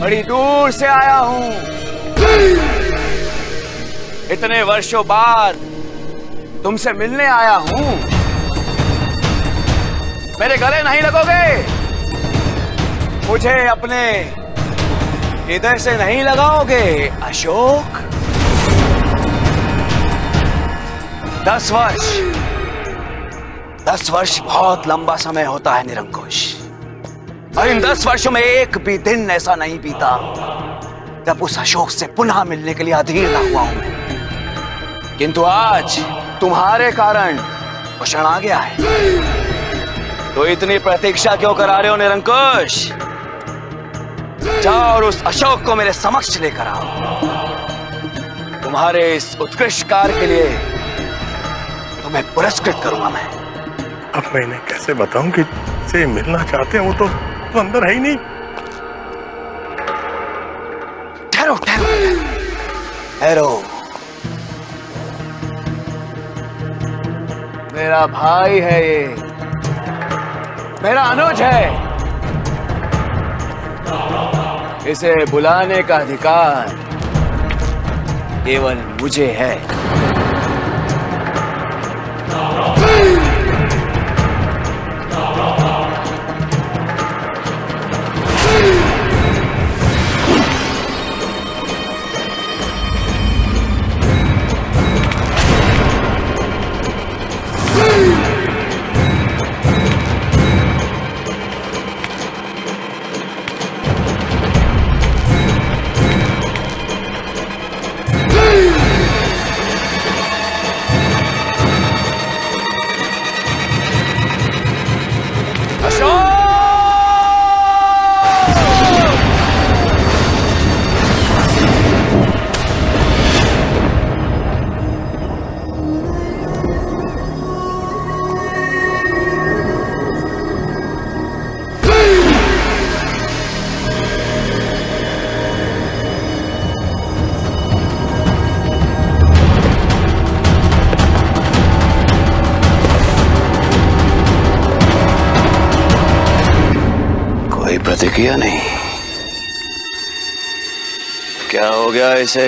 बड़ी दूर से आया हूं। इतने वर्षों बाद तुमसे मिलने आया हूं। मेरे गले नहीं लगोगे? मुझे अपने हृदय से नहीं लगाओगे अशोक? 10 वर्ष बहुत लंबा समय होता है निरंकुश, और इन 10 वर्षों में एक भी दिन ऐसा नहीं बीता जब उस अशोक से पुनः मिलने के लिए अधीर ना हुआ हूं मैं। किंतु आज तुम्हारे कारण वो क्षण आ गया है। तो इतनी प्रतीक्षा क्यों करा रहे हो निरंकुश? जाओ और उस अशोक को मेरे समक्ष लेकर आओ। तुम्हारे इस उत्कृष्ट कार्य के लिए तुम्हें पुरस्कृत करूंगा मैं। अब मैं इन्हें कैसे बताऊं कि से मिलना चाहते हैं? वो तो अंदर है ही नहीं। ठहरो ठहरो ठहरो। मेरा भाई है ये, मेरा अनुज है। इसे बुलाने का अधिकार केवल मुझे है। प्रतिक्रिया नहीं। क्या हो गया इसे?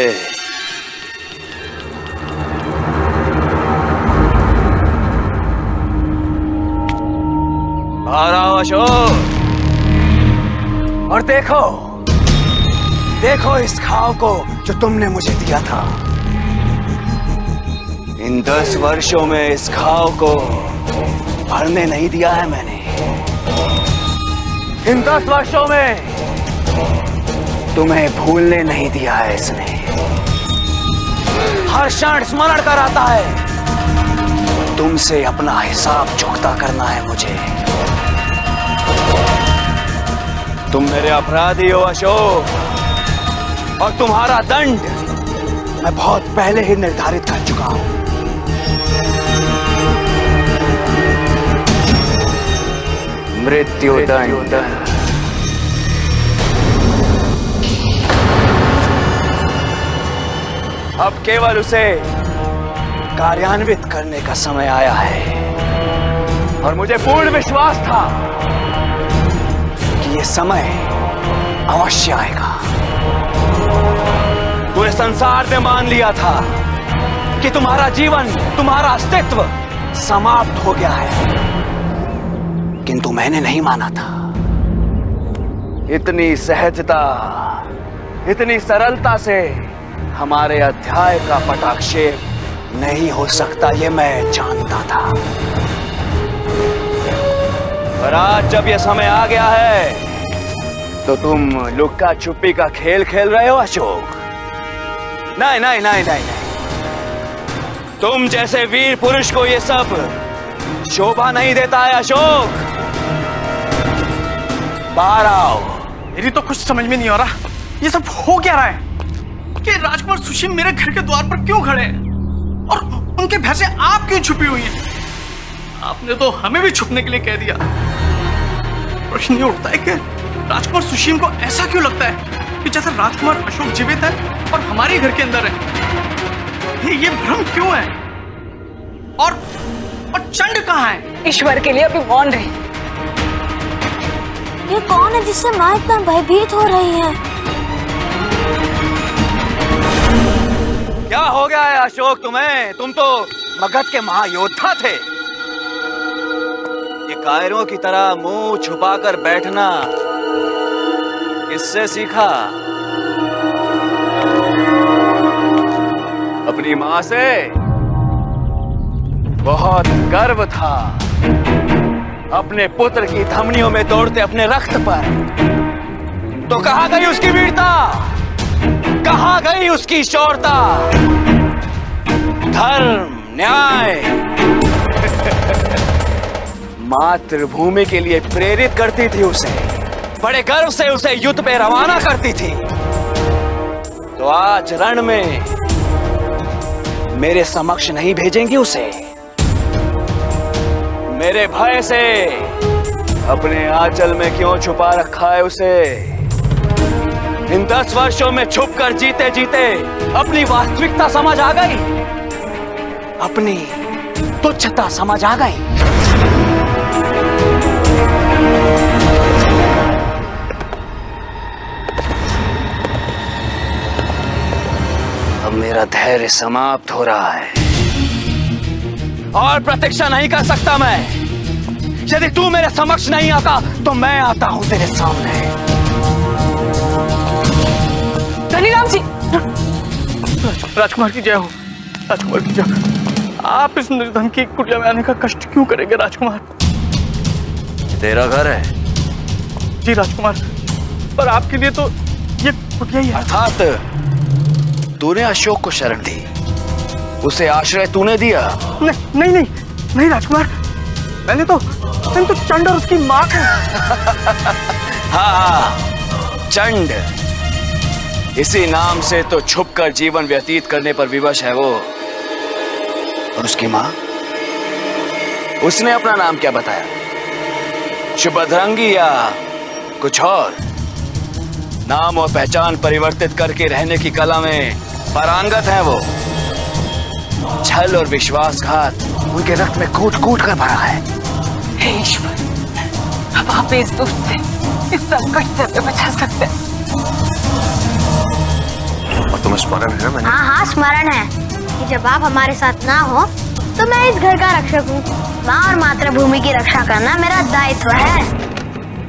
बाहर आओ अशोक, और देखो देखो इस घाव को जो तुमने मुझे दिया था। इन 10 वर्षों में इस घाव को भरने नहीं दिया है मैंने। इन 10 वर्षों में तुम्हें भूलने नहीं दिया है इसने। हर क्षण स्मरण कराता है। तुमसे अपना हिसाब चुकता करना है मुझे। तुम मेरे अपराधी हो अशोक, और तुम्हारा दंड मैं बहुत पहले ही निर्धारित कर चुका हूं। मृत्यु दंड। अब केवल उसे कार्यान्वित करने का समय आया है, और मुझे पूर्ण विश्वास था कि ये समय अवश्य आएगा। पूरे संसार ने मान लिया था कि तुम्हारा जीवन, तुम्हारा अस्तित्व समाप्त हो गया है, किंतु मैंने नहीं माना था। इतनी सहजता, इतनी सरलता से हमारे अध्याय का पटाक्षेप नहीं हो सकता, ये मैं जानता था। पर आज जब यह समय आ गया है, तो तुम लुक्का छुपी का खेल खेल रहे हो अशोक। नहीं नहीं नहीं नहीं नहीं, तुम जैसे वीर पुरुष को ये सब शोभा नहीं देता है अशोक। बाहर आओ। मेरी तो कुछ समझ में नहीं आ रहा, ये सब हो क्या रहा है? कि राजकुमार सुशील मेरे घर के द्वार पर क्यों खड़े हैं, और उनके भैंसे आप क्यों छुपी हुई हैं? आपने तो हमें भी छुपने के लिए कह दिया। प्रश्न ये उठता है कि राजकुमार सुशील को ऐसा क्यों लगता है कि जैसे राजकुमार अशोक जीवित है और हमारे घर के अंदर है। ये भ्रम क्यों है? और चंड कहाँ है? ईश्वर के लिए अभी मौन रही। ये कौन है जिससे माँ इतना भयभीत हो रही है? क्या हो गया है अशोक तुम्हें? तुम तो मगध के महायोद्धा थे। ये कायरों की तरह मुंह छुपाकर बैठना किससे सीखा? अपनी मां से? बहुत गर्व था अपने पुत्र की धमनियों में दौड़ते अपने रक्त पर। तो कहां गई उसकी वीरता? कहां गई उसकी शौर्यता? धर्म, न्याय मातृभूमि के लिए प्रेरित करती थी उसे, बड़े गर्व से उसे युद्ध पे रवाना करती थी। तो आज रण में मेरे समक्ष नहीं भेजेंगी उसे? मेरे भय से अपने आंचल में क्यों छुपा रखा है उसे? इन 10 वर्षों में छुपकर जीते जीते अपनी वास्तविकता समझ आ गई, अपनी तुच्छता समझ आ गई। अब मेरा धैर्य समाप्त हो रहा है और प्रतीक्षा नहीं कर सकता मैं। यदि तू मेरे समक्ष नहीं आता तो मैं आता हूं तेरे सामने। धनीराम जी, राजकुमार की जय हो। राजकुमार की जय। आप इस निर्धन की कुटिया में आने का कष्ट क्यों करेंगे राजकुमार? तेरा घर है? जी राजकुमार, पर आपके लिए तो ये कुटिया ही है। अर्थात तूने अशोक को शरण दी, उसे आश्रय तूने दिया? नहीं राजकुमार, मैंने तो चंड और उसकी माँ को। हाँ, चंड, इसी नाम से तो छुपकर जीवन व्यतीत करने पर विवश है वो। और उसकी माँ, उसने अपना नाम क्या बताया? शुभद्रंगी या कुछ और? नाम और पहचान परिवर्तित करके रहने की कला में पारंगत है वो। छल और विश्वासघात उनके रक्त में कूट कूट कर भरा है। हे ईश्वर, अब आप इस दुष्ट से, इस संकट से हमें बचा सकते हैं। और तुम्हें स्मरण है मैंने? हाँ, स्मरण है कि जब आप हमारे साथ ना हो तो मैं इस घर का रक्षक हूँ। माँ और मातृभूमि की रक्षा करना मेरा दायित्व है।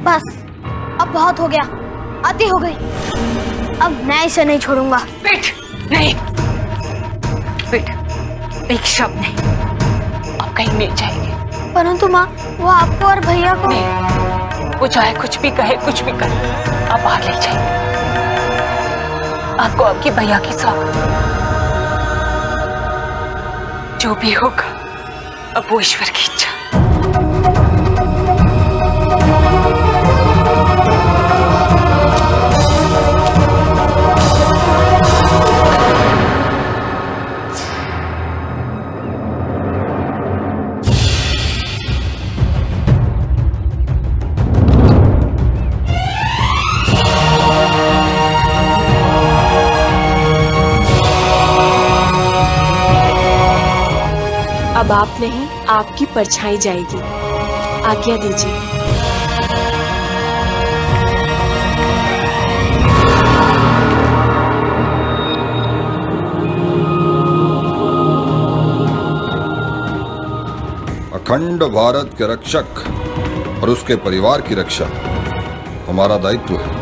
बस, अब बहुत हो गया, अति हो गई। अब मैं इसे नहीं छोड़ूंगा। बेट, नहीं बेट, एक शब्द नहीं, अब कहीं मिल जाएगी। परंतु माँ, वो आपको और भैया को नहीं, वो चाहे कुछ भी कहे, कुछ भी करे, आप बाहर ले जाएंगे। आपको आपके भैया की सौगात, जो भी होगा अब वो ईश्वर की इच्छा। अब आप नहीं, आपकी परछाई जाएगी। आज्ञा दीजिए। अखंड भारत के रक्षक और उसके परिवार की रक्षा हमारा दायित्व है।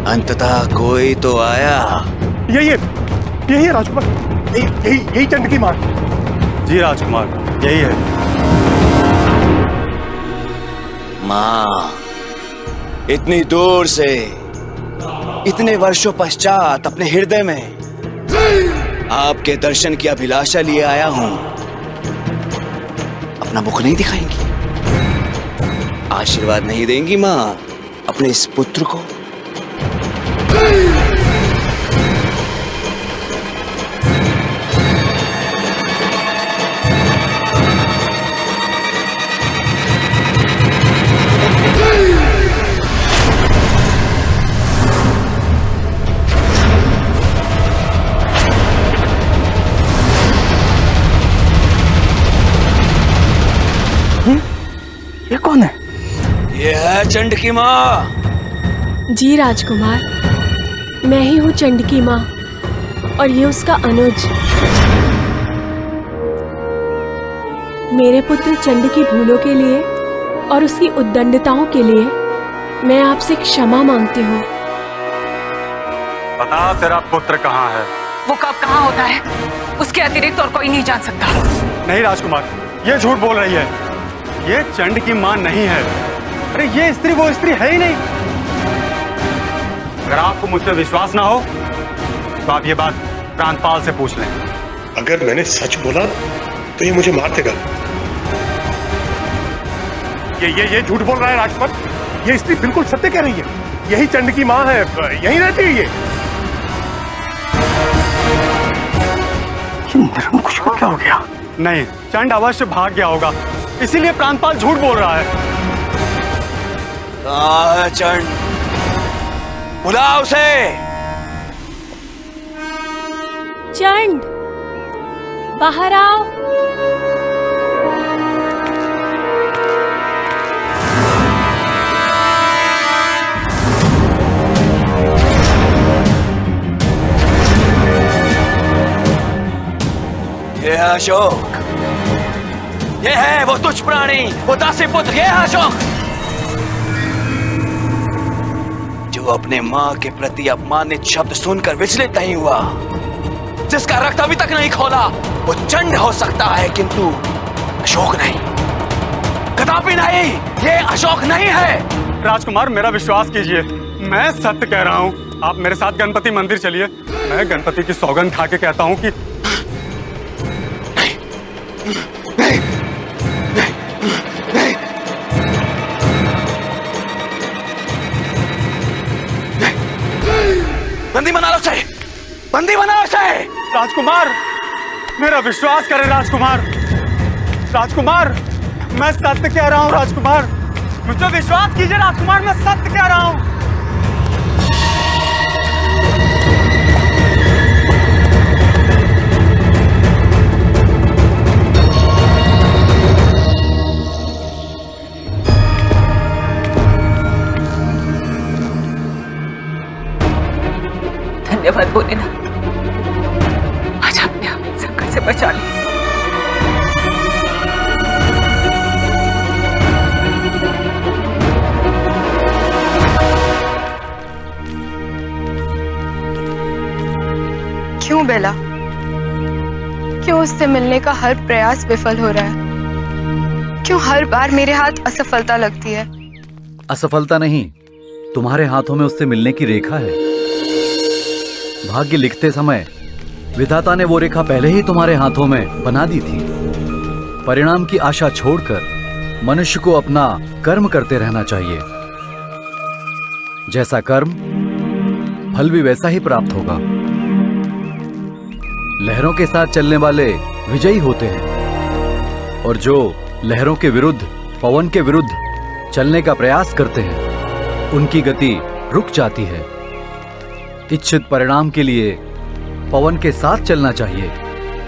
अंततः कोई तो आया। यही है राजकुमार, यही चंड की मां। जी राजकुमार, यही है। मां, इतनी दूर से, इतने वर्षों पश्चात अपने हृदय में आपके दर्शन की अभिलाषा लिए आया हूं। अपना मुख नहीं दिखाएंगी? आशीर्वाद नहीं देंगी मां अपने इस पुत्र को? ये कौन है? ये है चंड की माँ। जी राजकुमार, मैं ही हूँ चंड की माँ और ये उसका अनुज। मेरे पुत्र चंड की भूलों के लिए और उसकी उद्दंडताओं के लिए मैं आपसे क्षमा मांगती हूँ। बता तेरा पुत्र कहाँ है? वो कब कहाँ होता है उसके अतिरिक्त और कोई नहीं जान सकता। नहीं राजकुमार, ये झूठ बोल रही है। ये चंड की माँ नहीं है। अरे ये स्त्री वो स्त्री है ही नहीं। अगर आपको मुझ पर विश्वास ना हो तो आप ये बात प्रांतपाल से पूछ लें। अगर मैंने सच बोला तो ये मुझे मार देगा। ये झूठ बोल रहा है राजकुमार। ये स्त्री बिल्कुल सत्य कह रही है। यही चंड की माँ है, यही रहती है ये। निरंकुश को क्या हो गया? नहीं, चंड अवश्य भाग गया होगा, इसीलिए प्रांतपाल झूठ बोल रहा है। कहाँ है चंड? बुला उसे। चंड, बाहर आओ। ये है अशोक। ये है वो तुच्छ प्राणी, वो दासी पुत्र। ये है अशोक जो अपने मां के प्रति अपमानित शब्द सुनकर विचलित नहीं हुआ, जिसका रक्त अभी तक नहीं खोला। वो चंड हो सकता है किंतु अशोक नहीं, कदापि नहीं। ये अशोक नहीं है। राजकुमार, मेरा विश्वास कीजिए, मैं सत्य कह रहा हूँ। आप मेरे साथ गणपति मंदिर चलिए। मैं गणपति की सौगंध खा के कहता हूँ कि बंदी बना लो उसे, बंदी बना लो उसे। राजकुमार, मेरा विश्वास करें राजकुमार। राजकुमार, मैं सत्य कह रहा हूँ राजकुमार, मुझे विश्वास कीजिए राजकुमार, मैं सत्य कह रहा हूँ। धन्यवाद भोलेनाथ, आज आपने हमें संकट से बचा लिया। क्यों बेला? क्यों उससे मिलने का हर प्रयास विफल हो रहा है? क्यों हर बार मेरे हाथ असफलता लगती है? असफलता नहीं, तुम्हारे हाथों में उससे मिलने की रेखा है। भाग्य लिखते समय विधाता ने वो रेखा पहले ही तुम्हारे हाथों में बना दी थी। परिणाम की आशा छोड़कर मनुष्य को अपना कर्म करते रहना चाहिए। जैसा कर्म, फल भी वैसा ही प्राप्त होगा। लहरों के साथ चलने वाले विजयी होते हैं और जो लहरों के विरुद्ध, पवन के विरुद्ध चलने का प्रयास करते हैं, उनकी गति रुक जाती है। इच्छित परिणाम के लिए पवन के साथ चलना चाहिए,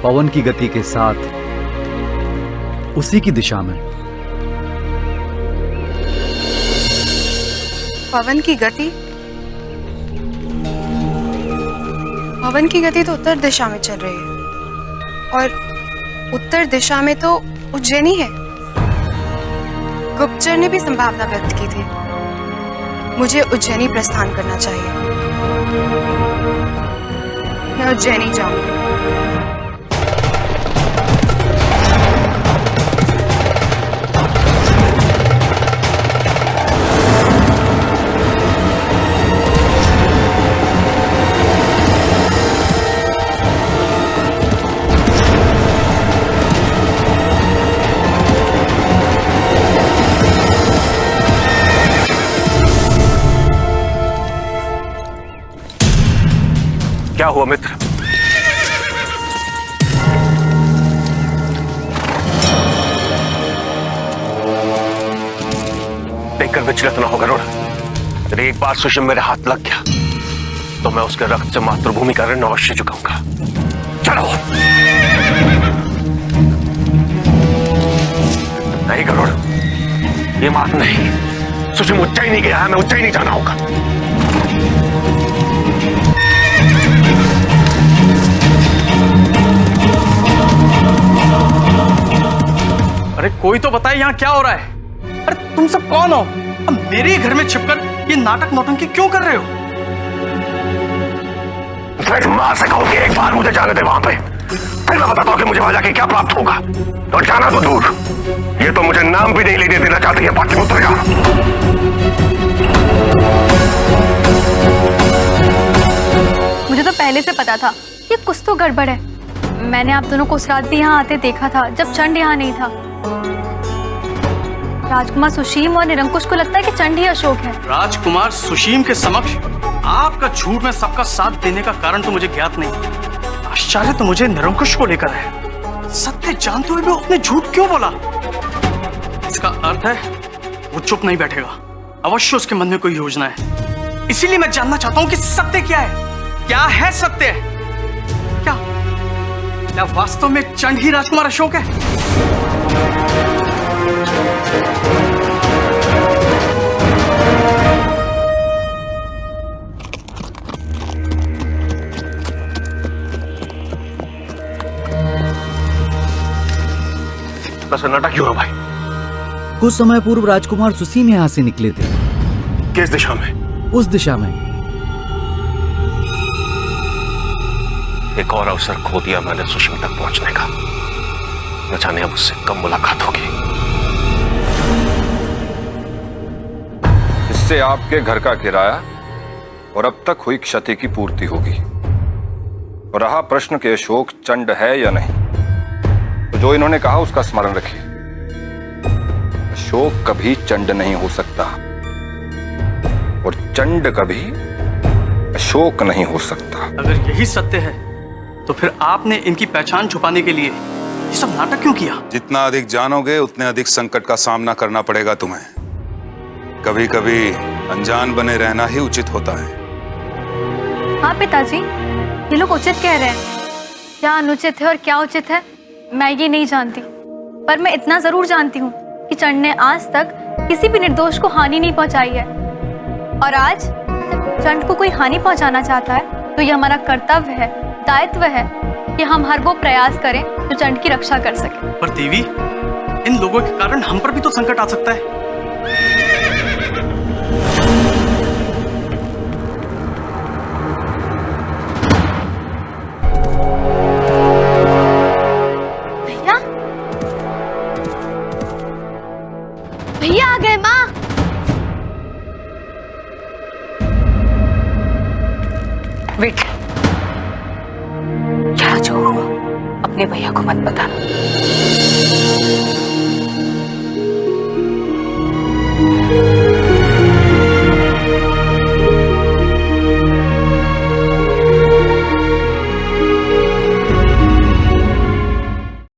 पवन की गति के साथ, उसी की दिशा में। पवन की गति? पवन की गति तो उत्तर दिशा में चल रही है और उत्तर दिशा में तो उज्जैनी है। गुप्तचर ने भी संभावना व्यक्त की थी। मुझे उज्जैनी प्रस्थान करना चाहिए। मैं उज्जैनी जाऊंगी। क्या हुआ मित्र? देखकर विचलित न हो गरुड़। यदि एक बार सुषम मेरे हाथ लग गया तो मैं उसके रक्त से मातृभूमि का ऋण अवश्य चुकाऊंगा। चलो। नहीं गरुड़, ये बात नहीं। सुशीम उज्जैनी गया है, मैं उज्जैनी जाना होगा। अरे कोई तो बताए यहाँ क्या हो रहा है? अरे तुम सब कौन हो? अब मेरे ही घर में छिपकर ये नाटक नौटंकी क्यों कर रहे हो? फिर मां से कहूं कि एक बार मुझे जाने दे वहां पे, फिर मैं बताता हूं कि मुझे वहां जाके क्या प्राप्त होगा। और जाना तो दूर, ये तो मुझे नाम भी नहीं लेने देना चाहती है पाटलिपुत्र का। मुझे तो पहले से पता था कि कुछ तो गड़बड़ है। मैंने आप दोनों को उस रात भी यहाँ आते देखा था जब चंड यहाँ नहीं था। राजकुमार सुशीम और निरंकुश को लगता है कि चंड ही अशोक है। राजकुमार सुशीम के समक्ष आपका झूठ में सबका साथ देने का कारण तो मुझे ज्ञात नहीं। आश्चर्य तो मुझे निरंकुश को लेकर है। सत्य जानते हुए भी उसने झूठ क्यों बोला? इसका अर्थ है वो चुप नहीं बैठेगा। अवश्य उसके मन में कोई योजना है। इसीलिए मैं जानना चाहता हूं कि सत्य क्या है। क्या है सत्य? क्या वास्तव में चंड ही राजकुमार अशोक है? बस नाटक क्यों है भाई? कुछ समय पूर्व राजकुमार सुसीम यहाँ से निकले थे। किस दिशा में? उस दिशा में। एक और अवसर खो दिया मैंने सुशीम तक पहुंचने का। न जाने अब उससे कब मुलाकात होगी। इससे आपके घर का किराया और अब तक हुई क्षति की पूर्ति होगी। और रहा प्रश्न कि अशोक चंड है या नहीं, तो जो इन्होंने कहा उसका स्मरण रखिए। अशोक कभी चंड नहीं हो सकता और चंड कभी अशोक नहीं हो सकता। अगर यही सत्य है तो फिर आपने इनकी पहचान छुपाने के लिए ये सब नाटक क्यों किया? जितना अधिक जानोगे उतने अधिक संकट का सामना करना पड़ेगा तुम्हें। कभी कभी अनजान बने रहना ही उचित होता है। हाँ पिताजी, ये लोग उचित कह रहे हैं। क्या अनुचित है और क्या उचित है मैं ये नहीं जानती, पर मैं इतना जरूर जानती हूँ कि चंड ने आज तक किसी भी निर्दोष को हानि नहीं पहुंचाई है। और आज चंड को कोई हानि पहुंचाना चाहता है तो ये हमारा कर्तव्य है, दायित्व है कि हम हर वो प्रयास करें जो चंड की रक्षा कर सके। पर देवी, इन लोगों के कारण हम पर भी तो संकट आ सकता है। भैया आ गए। माँ, वेट, क्या जो हुआ अपने भैया को मत बताना।